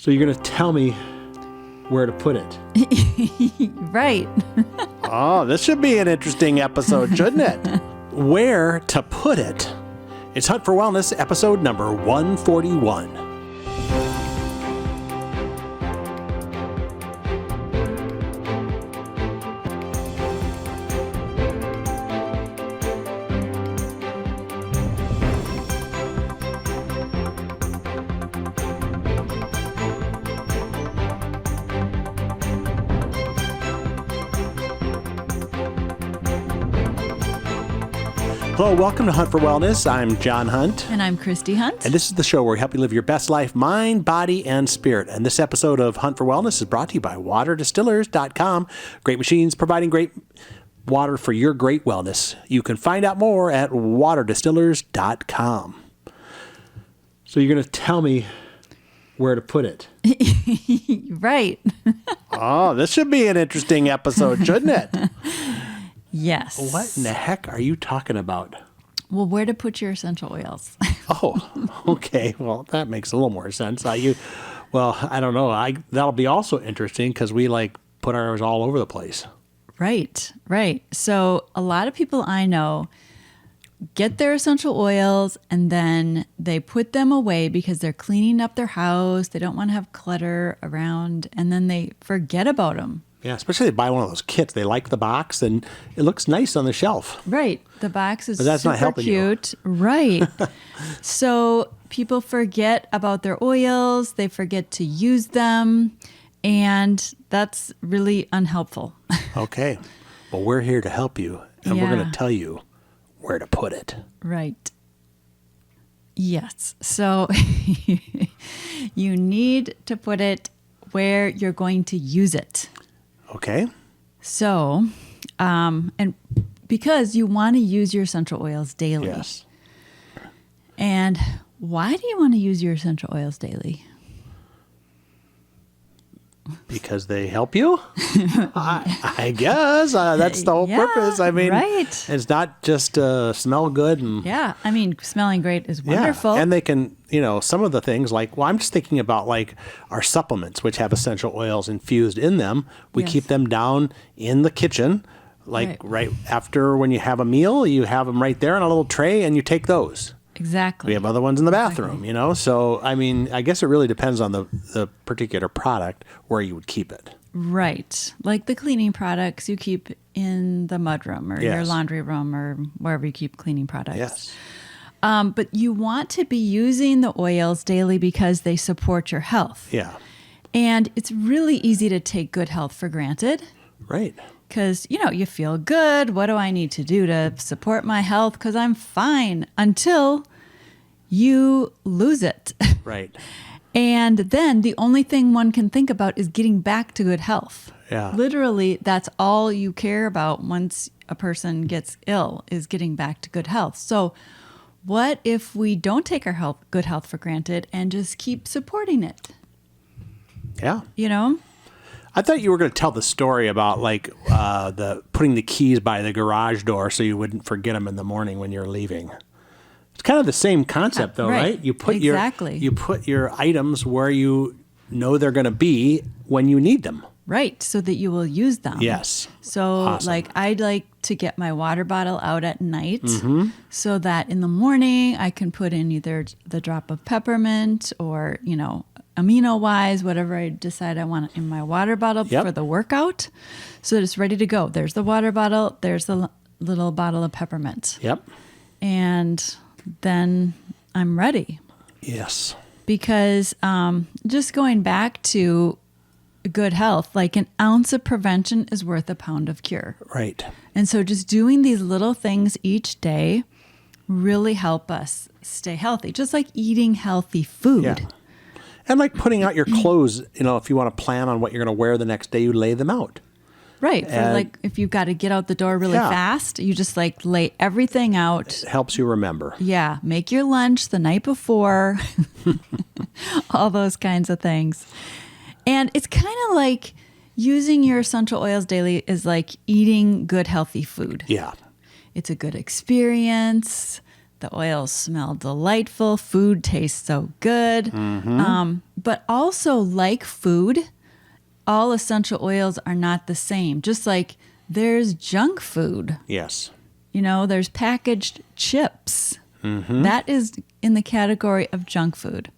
So you're going to tell me where to put it. Right. Oh, this should be an interesting episode, shouldn't it? Where to put it. It's Hunt for Wellness, episode number 141. Hello, welcome to Hunt for Wellness. I'm John Hunt. And I'm Christy Hunt. And this is the show where we help you live your best life, mind, body, and spirit. And this episode of Hunt for Wellness is brought to you by waterdistillers.com. Great machines providing great water for your great wellness. You can find out more at waterdistillers.com. So you're going to tell me where to put it. Right. Oh, this should be an interesting episode, shouldn't it? Yes. What in the heck are you talking about? Well, where to put your essential oils. Oh, okay. Well, that makes a little more sense. I don't know. That'll be also interesting because we put ours all over the place. Right. So a lot of people I know get their essential oils and then they put them away because they're cleaning up their house. They don't want to have clutter around, and then they forget about them. Yeah, especially they buy one of those kits. They like the box, and it looks nice on the shelf. Right. The box is but that's super not helping cute. You. Right. So people forget about their oils. They forget to use them, and that's really unhelpful. Okay. Well, we're here to help you, and we're going to tell you where to put it. Right. Yes. So you need to put it where you're going to use it. Okay. So, and because you want to use your essential oils daily. Yes. And why do you want to use your essential oils daily? Because they help you? I guess that's the whole purpose. I mean, right. It's not just smell good. Yeah. I mean, smelling great is wonderful. Yeah. And they can, some of the things I'm just thinking about our supplements, which have essential oils infused in them. We keep them down in the kitchen, right after when you have a meal, you have them right there on a little tray and you take those. Exactly. We have other ones in the bathroom, So, I mean, I guess it really depends on the particular product where you would keep it. Right. Like the cleaning products you keep in the mudroom or your laundry room or wherever you keep cleaning products. Yes. But you want to be using the oils daily because they support your health. Yeah. And it's really easy to take good health for granted. Right. Because, you feel good. What do I need to do to support my health? Because I'm fine until you lose it. Right. And then the only thing one can think about is getting back to good health. Yeah. Literally, that's all you care about once a person gets ill is getting back to good health. So what if we don't take our good health for granted and just keep supporting it? Yeah. I thought you were going to tell the story about the putting the keys by the garage door so you wouldn't forget them in the morning when you're leaving. It's kind of the same concept, though, right? You put your items where you know they're going to be when you need them. Right, so that you will use them. Yes. So, awesome. I'd like to get my water bottle out at night so that in the morning I can put in either the drop of peppermint or, amino-wise, whatever I decide I want in my water bottle for the workout, so that it's ready to go. There's the water bottle. There's the little bottle of peppermint. Yep. And then I'm ready. Yes. Because just going back to good health, an ounce of prevention is worth a pound of cure. Right. And so just doing these little things each day really help us stay healthy, just like eating healthy food. Yeah. And putting out your clothes, if you want to plan on what you're going to wear the next day, you lay them out. Right. For if you've got to get out the door really fast, you just lay everything out. It helps you remember. Yeah. Make your lunch the night before. All those kinds of things. And it's kind of like using your essential oils daily is like eating good, healthy food. Yeah. It's a good experience. The oils smell delightful. Food tastes so good. But also, like food, all essential oils are not the same. Just like there's junk food. Yes. There's packaged chips. That is in the category of junk food.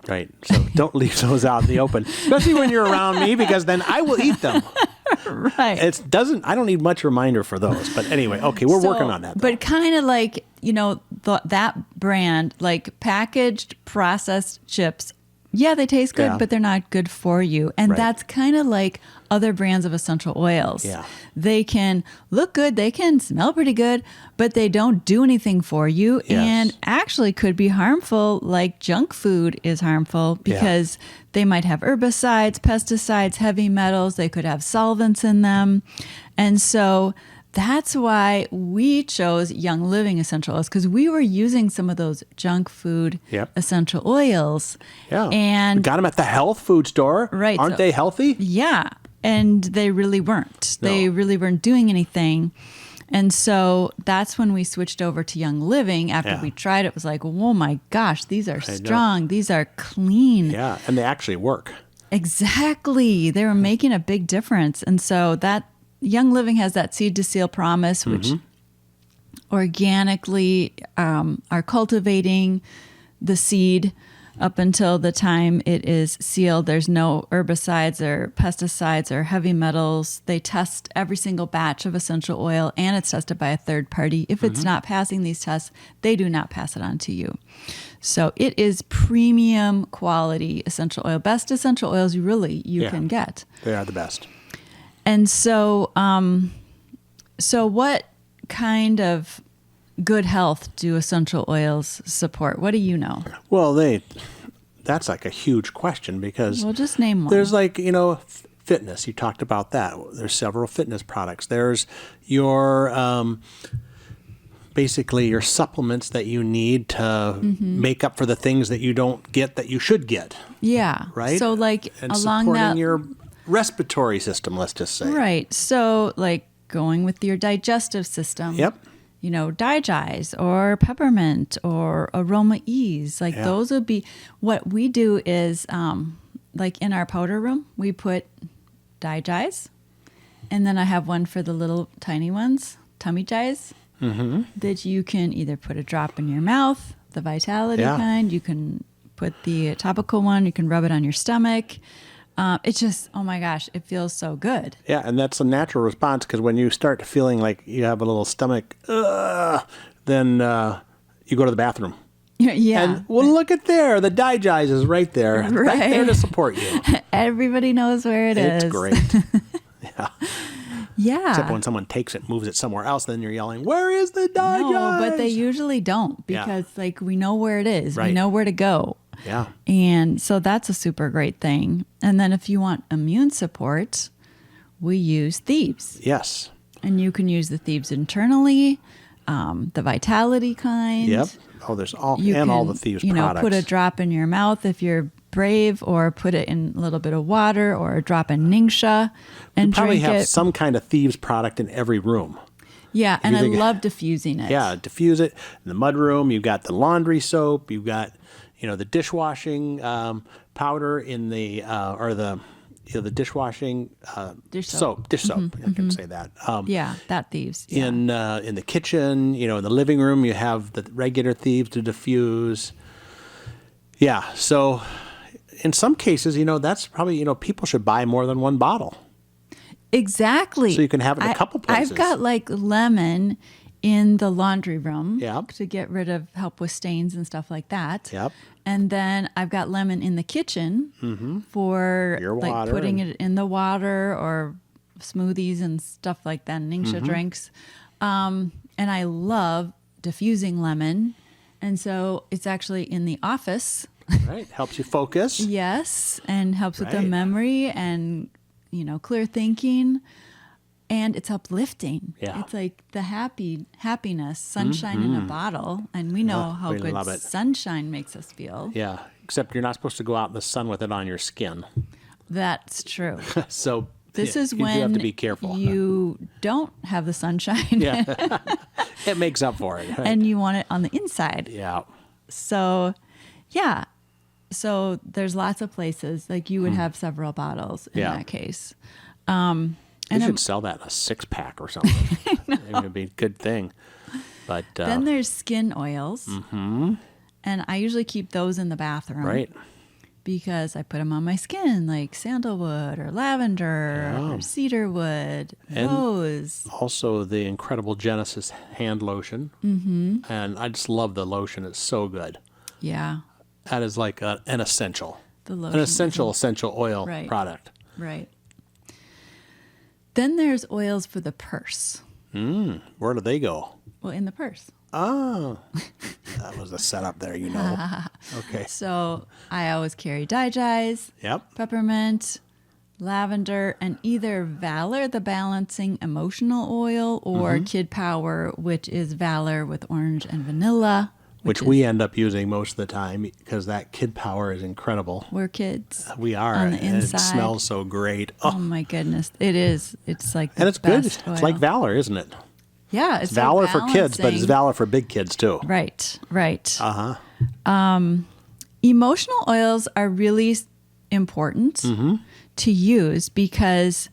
Right. So don't leave those out in the open, especially when you're around me, because then I will eat them. Right. I don't need much reminder for those. But anyway, okay, we're working on that, though. But kind of like, that brand, like packaged processed chips, yeah, they taste good, but they're not good for you. And that's kind of like other brands of essential oils. Yeah. They can look good, they can smell pretty good, but they don't do anything for you and actually could be harmful, like junk food is harmful because they might have herbicides, pesticides, heavy metals, they could have solvents in them. And so that's why we chose Young Living essential oils, because we were using some of those junk food essential oils. Yeah. And we got them at the health food store. Right. Aren't they healthy? Yeah. And they really weren't. No. They really weren't doing anything. And so that's when we switched over to Young Living. After we tried it, it was like, oh my gosh, these are strong. These are clean. Yeah. And they actually work. Exactly. They were making a big difference. And so that Young Living has that seed to seal promise, which organically are cultivating the seed up until the time it is sealed. There's no herbicides or pesticides or heavy metals. They test every single batch of essential oil, and it's tested by a third party. If it's not passing these tests, they do not pass it on to you. So it is premium quality essential oil, best essential oils you can get. They are the best. And so, so what kind of good health do essential oils support? What do you know? Well, that's like a huge question, because Well, just name one. there's fitness. You talked about that. There's several fitness products. There's your basically your supplements that you need to make up for the things that you don't get that you should get. Yeah. Right? So like and along supporting that your respiratory system, let's just say. Right. So like going with your digestive system. Yep. DiGize or Peppermint or Aroma Ease. Like those would be what we do is like in our powder room, we put DiGize, and then I have one for the little tiny ones, Tummy Gize, that you can either put a drop in your mouth, the Vitality kind. You can put the topical one. You can rub it on your stomach. It's just, oh my gosh, it feels so good. Yeah, and that's a natural response, because when you start feeling like you have a little stomach, then you go to the bathroom. Yeah. And well, look at there. The DiGize is right there. Right there to support you. Everybody knows where it is. It's great. Yeah. Yeah. Except when someone takes it, moves it somewhere else, then you're yelling, "Where is the DiGize?" No, but they usually don't, because like we know where it is. Right. We know where to go. Yeah. And so that's a super great thing. And then if you want immune support, we use Thieves. Yes. And you can use the Thieves internally, the Vitality kind. Yep. Oh, there's all all the Thieves products. products. Put a drop in your mouth if you're brave, or put it in a little bit of water, or a drop in Ningxia and you probably drink have it. some kind of Thieves product in every room. Yeah, and I love diffusing it. Yeah, diffuse it. In the mudroom, you've got the laundry soap, you've got the dishwashing powder in the the dishwashing dish soap. I can say that. That Thieves. Yeah. In the kitchen, in the living room, you have the regular Thieves to diffuse. Yeah, so in some cases, that's probably people should buy more than one bottle. Exactly. So you can have it in a couple places. I've got like lemon in the laundry room Yep. to get rid of, help with stains and stuff like that. Yep. And then I've got lemon in the kitchen for Your like water putting it in the water or smoothies and stuff like that, Ningxia drinks. And I love diffusing lemon. And so it's actually in the office. Right. Helps you focus. Yes. And helps with the Right. memory and, clear thinking. And it's uplifting. Yeah. It's like the happiness, sunshine in a bottle. And we know how we good love it. sunshine makes us feel. Yeah. Except you're not supposed to go out in the sun with it on your skin. That's true. So This is you when do have to be careful. you don't have the sunshine. Yeah. It makes up for it. Right? And you want it on the inside. Yeah. So, yeah. So there's lots of places. Like you would have several bottles in that case. You should sell that in a 6-pack or something. It would be a good thing. But then there's skin oils. Mm-hmm. And I usually keep those in the bathroom. Right. Because I put them on my skin, like sandalwood or lavender or cedarwood, rose. Also the incredible Genesis hand lotion. Mm-hmm. And I just love the lotion. It's so good. Yeah. That is like an essential. The lotion. An essential oil product. Right. Then there's oils for the purse. Where do they go? Well, in the purse. Oh, that was a setup there, you know. Okay. So I always carry DiGize, Peppermint, Lavender, and either Valor, the balancing emotional oil, or Kid Power, which is Valor with orange and vanilla. Which we end up using most of the time because that Kid Power is incredible. We're kids. We are. On the and inside. It smells so great. Oh my goodness. It is. It's like the and it's best good. oil. It's like Valor, isn't it? Yeah. It's Valor so for kids, but it's Valor for big kids too. Right. Uh-huh. Emotional oils are really important to use because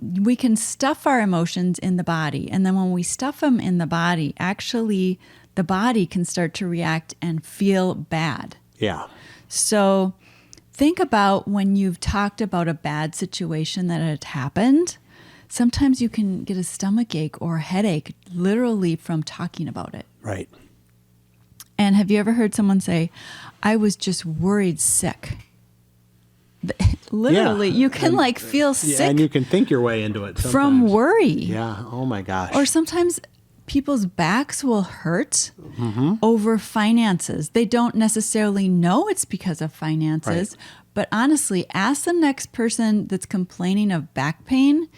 we can stuff our emotions in the body. And then when we stuff them in the body, actually the body can start to react and feel bad. Yeah. So think about when you've talked about a bad situation that had happened. Sometimes you can get a stomach ache or a headache literally from talking about it. Right. And have you ever heard someone say, I was just worried sick? Literally, you can feel sick. And you can think your way into it sometimes. From worry. Yeah. Oh my gosh. Or sometimes people's backs will hurt over finances. They don't necessarily know it's because of finances. Right. But honestly, ask the next person that's complaining of back pain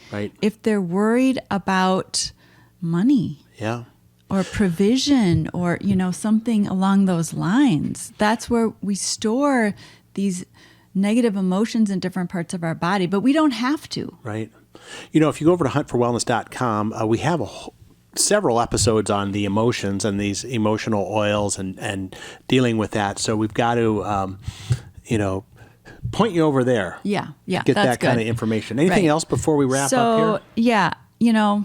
if they're worried about money. Yeah. Or provision or, something along those lines. That's where we store these negative emotions in different parts of our body, but we don't have to. Right. If you go over to Hunt4Wellness.com, we have several episodes on the emotions and these emotional oils and dealing with that. So we've got to, point you over there. Yeah. Get that kind of information. Anything else before we wrap up here? Yeah,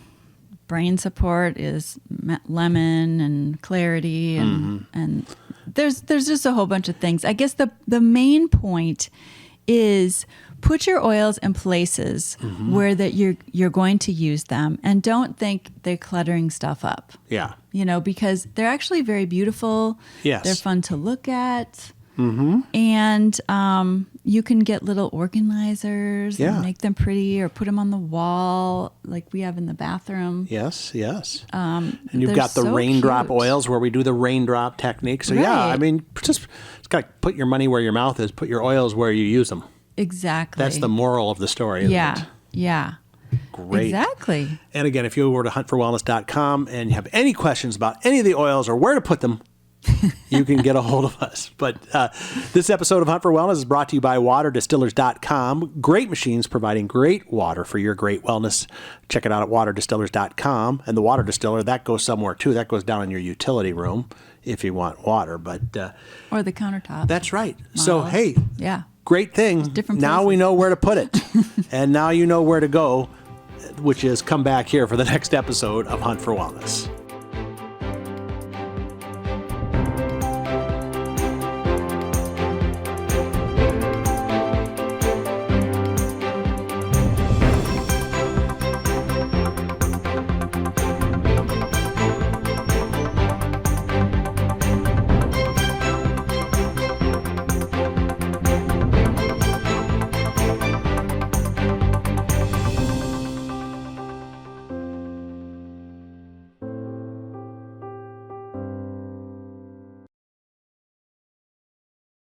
brain support is lemon and clarity and there's just a whole bunch of things. I guess the main point is put your oils in places where that you're going to use them, and don't think they're cluttering stuff up. Yeah. Because they're actually very beautiful. Yes. They're fun to look at. And you can get little organizers and make them pretty or put them on the wall like we have in the bathroom. Yes. And you've got the raindrop oils where we do the raindrop technique. So just got to put your money where your mouth is. Put your oils where you use them. Exactly. That's the moral of the story, isn't it? Yeah. Great. Exactly. And again, if you go over to Hunt4Wellness.com and you have any questions about any of the oils or where to put them, you can get a hold of us. But this episode of Hunt for Wellness is brought to you by waterdistillers.com. Great machines providing great water for your great wellness. Check it out at waterdistillers.com. And the water distiller, that goes somewhere too. That goes down in your utility room if you want water. But or the countertop. That's right. Models. So, hey, great thing. Different now places. we know where to put it. And now you know where to go, which is come back here for the next episode of Hunt for Wellness.